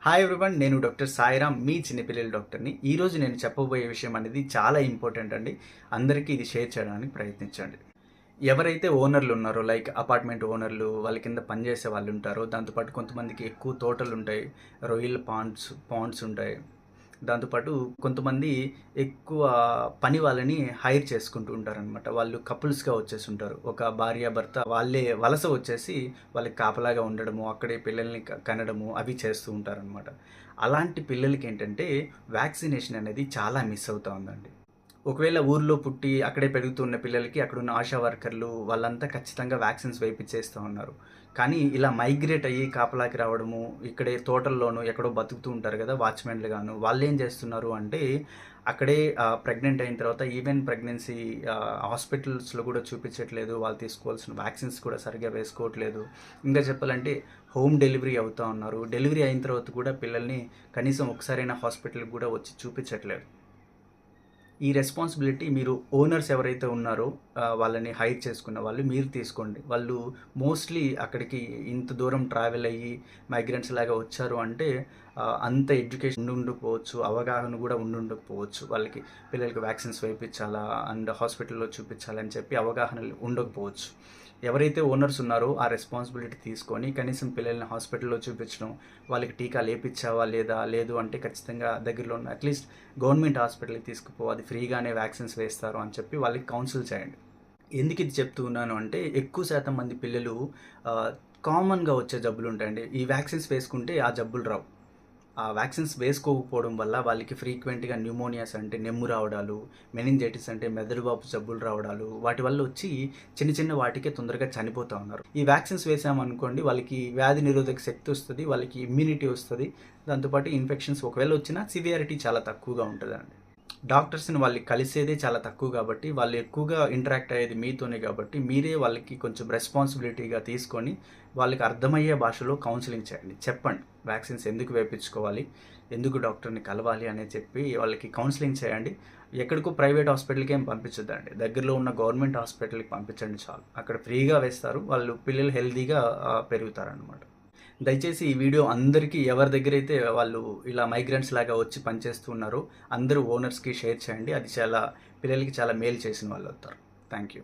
Hi everyone, నేను doctor Sairam, మీ చిన్నపిల్లల డాక్టర్ని. ఈరోజు నేను చెప్పబోయే విషయం అనేది చాలా ఇంపార్టెంట్ అండి. అందరికీ ఇది షేర్ చేయడానికి ప్రయత్నించండి. ఎవరైతే ఓనర్లు ఉన్నారో, లైక్ అపార్ట్మెంట్ ఓనర్లు, వాళ్ళ కింద పనిచేసే వాళ్ళు ఉంటారో, దాంతోపాటు కొంతమందికి ఎక్కువ తోటలు ఉంటాయి, రొయ్యల పాండ్స్ ఉంటాయి. దాంతోపాటు కొంతమంది ఎక్కువ పని వాళ్ళని హైర్ చేసుకుంటూ ఉంటారనమాట. వాళ్ళు కపుల్స్గా వచ్చేసి ఉంటారు. ఒక భార్య భర్త వాళ్ళే వలస వచ్చేసి వాళ్ళకి కాపలాగా ఉండడము, అక్కడే పిల్లల్ని కనడము అవి చేస్తూ ఉంటారనమాట. అలాంటి పిల్లలకి ఏంటంటే వ్యాక్సినేషన్ అనేది చాలా మిస్ అవుతూ ఉందండి. ఒకవేళ ఊర్లో పుట్టి అక్కడే పెరుగుతున్న పిల్లలకి అక్కడున్న ఆశా వర్కర్లు వాళ్ళంతా ఖచ్చితంగా వ్యాక్సిన్స్ వేయించేస్తూ ఉన్నారు. కానీ ఇలా మైగ్రేట్ అయ్యి కాపలాకి రావడము, ఇక్కడే తోటల్లోనూ ఎక్కడో బతుకుతూ ఉంటారు కదా వాచ్మెన్లు గాను, వాళ్ళు ఏం చేస్తున్నారు అంటే అక్కడే ప్రెగ్నెంట్ అయిన తర్వాత ఈవెన్ ప్రెగ్నెన్సీ హాస్పిటల్స్లో కూడా చూపించట్లేదు. వాళ్ళు తీసుకోవాల్సిన వ్యాక్సిన్స్ కూడా సరిగ్గా వేసుకోవట్లేదు. ఇంకా చెప్పాలంటే హోమ్ డెలివరీ అవుతూ ఉన్నారు. డెలివరీ అయిన తర్వాత కూడా పిల్లల్ని కనీసం ఒకసారైనా హాస్పిటల్కి కూడా వచ్చి చూపించట్లేదు. ఈ రెస్పాన్సిబిలిటీ మీరు ఓనర్స్ ఎవరైతే ఉన్నారో వాళ్ళని హైర్ చేసుకున్న వాళ్ళు మీరు తీసుకోండి. వాళ్ళు మోస్ట్లీ అక్కడికి ఇంత దూరం ట్రావెల్ అయ్యి మైగ్రెంట్స్ లాగా వచ్చారు అంటే అంత ఎడ్యుకేషన్ ఉండకపోవచ్చు, అవగాహన కూడా ఉండకపోవచ్చు. వాళ్ళకి పిల్లలకి వ్యాక్సిన్స్ వేయించాలా అండ్ హాస్పిటల్లో చూపించాలని చెప్పి అవగాహన ఉండకపోవచ్చు. ఎవరైతే ఓనర్స్ ఉన్నారో ఆ రెస్పాన్సిబిలిటీ తీసుకొని కనీసం పిల్లల్ని హాస్పిటల్లో చూపించడం, వాళ్ళకి టీకాలు వేయించావా లేదా, లేదు అంటే ఖచ్చితంగా దగ్గరలో ఉన్న అట్లీస్ట్ గవర్నమెంట్ హాస్పిటల్కి తీసుకుపో, అది ఫ్రీగానే వ్యాక్సిన్స్ వేస్తారు అని చెప్పి వాళ్ళకి కౌన్సిల్ చేయండి. ఎందుకు ఇది చెప్తూ ఉన్నాను అంటే ఎక్కువ శాతం మంది పిల్లలు కామన్గా వచ్చే జబ్బులు ఉంటాయండి. ఈ వ్యాక్సిన్స్ వేసుకుంటే ఆ జబ్బులు రావు. ఆ వ్యాక్సిన్స్ వేసుకోకపోవడం వల్ల వాళ్ళకి ఫ్రీక్వెంట్గా న్యూమోనియాస్ అంటే నెమ్ము రావడాలు, మెనింజైటిస్ అంటే మెదడువాపు జబ్బులు రావడాలు, వాటి వల్ల వచ్చి చిన్న చిన్న వాటికే తొందరగా చనిపోతూ ఉన్నారు. ఈ వ్యాక్సిన్స్ వేసామనుకోండి వాళ్ళకి వ్యాధి నిరోధక శక్తి వస్తుంది, వాళ్ళకి ఇమ్యూనిటీ వస్తుంది. దాంతోపాటు ఇన్ఫెక్షన్స్ ఒకవేళ వచ్చినా సివియారిటీ చాలా తక్కువగా ఉంటుందండి. డాక్టర్స్ని వాళ్ళకి కలిసేదే చాలా తక్కువ కాబట్టి, వాళ్ళు ఎక్కువగా ఇంటరాక్ట్ అయ్యేది మీతోనే కాబట్టి, మీరే వాళ్ళకి కొంచెం రెస్పాన్సిబిలిటీగా తీసుకొని వాళ్ళకి అర్థమయ్యే భాషలో కౌన్సిలింగ్ చేయండి. చెప్పండి వ్యాక్సిన్స్ ఎందుకు వేయించుకోవాలి, ఎందుకు డాక్టర్ని కలవాలి అని చెప్పి వాళ్ళకి కౌన్సిలింగ్ చేయండి. ఎక్కడికో ప్రైవేట్ హాస్పిటల్కి ఏం పంపించొద్దండి, దగ్గరలో ఉన్న గవర్నమెంట్ హాస్పిటల్కి పంపించండి చాలు. అక్కడ ఫ్రీగా వేస్తారు, వాళ్ళు పిల్లలు హెల్తీగా పెరుగుతారనమాట. దయచేసి ఈ వీడియో అందరికీ ఎవరి దగ్గర అయితే వాళ్ళు ఇలా మైగ్రెంట్స్ లాగా వచ్చి పనిచేస్తున్నారో అందరూ ఓనర్స్కి షేర్ చేయండి. అది చాలా పిల్లలకి చాలా మేలు చేసిన వాళ్ళు అవుతారు. Thank you.